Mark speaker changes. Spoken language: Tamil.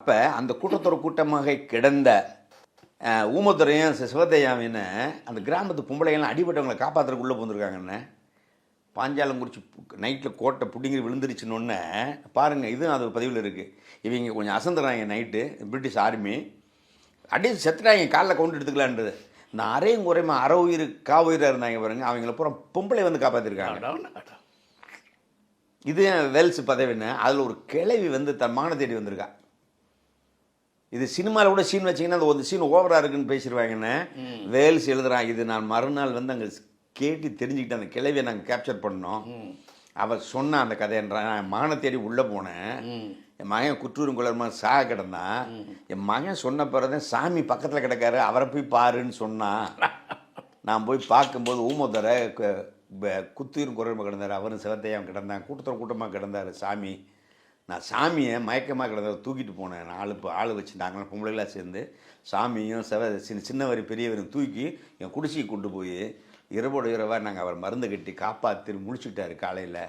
Speaker 1: அப்போ அந்த கூட்டத்தோட கூட்டமாக கிடந்த ஊமத்துறையும் சிவதையாவின்னு அந்த கிராமத்து பொம்பளைகள்லாம் அடிபட்டவங்களை காப்பாற்றுறதுக்குள்ளே போந்திருக்காங்கண்ணே. பாஞ்சாலங்குறிச்சி நைட்டில் கோட்டை பிடிங்கி விழுந்துருச்சுன்னு பாருங்கள். இதுவும் அது பதிவில் இருக்குது. இவங்க கொஞ்சம் அசந்துறாங்க. நைட்டு பிரிட்டிஷ் ஆர்மி அடிச்சு செத்துட்டாங்க. காலில் கவுண்ட் எடுத்துக்கலான்றது. இந்த அரையும் குறையுமா அரை உயிர் உயிராக இருந்தாங்க பாருங்க. அவங்கள பூரா பொம்பளை வந்து காப்பாற்றிருக்காங்க. இது வேல்ஸ் பதவின்னு அதில் ஒரு கிழவி வந்து தன் மகனை தேடி வந்திருக்கா. இது சினிமாவில் கூட சீன் வச்சிங்கன்னா அந்த ஒரு சீன் ஓவராக இருக்குன்னு பேசிடுவாங்கன்னு வேல்ஸ் எழுதுறான். இது நான் மறுநாள் வந்து அங்கே கேட்டு தெரிஞ்சுக்கிட்டு அந்த கிழவியை நாங்கள் கேப்சர் பண்ணோம். அவள் சொன்ன அந்த கதைன்றான். என் மகனை தேடி உள்ளே போனேன். என் மகன் குற்றூரும் குளர்மா சாக கிடந்தான். என் மகன் சொன்ன பிறதான் சாமி பக்கத்தில் கிடக்காரு, அவரை போய் பாருன்னு சொன்னான். நான் போய் பார்க்கும்போது ஊமத்தரை குத்தூரும் குரல் கிடந்தார். அவரும் சிவத்தையும் கிடந்தான். கூட்டமாக கிடந்தார் சாமி. நான் சாமியை மயக்கமாக கிடந்த தூக்கிட்டு போனேன். ஆள் வச்சு நாங்கள் பொம்பளைகளாக சேர்ந்து சாமியும் சின்னவரி பெரியவரும் தூக்கி என் குடிசைக்கு கொண்டு போய் இரவோட இரவாக நாங்கள் அவர் மருந்து கட்டி காப்பாற்றி முடிச்சுக்கிட்டாரு காலையில்.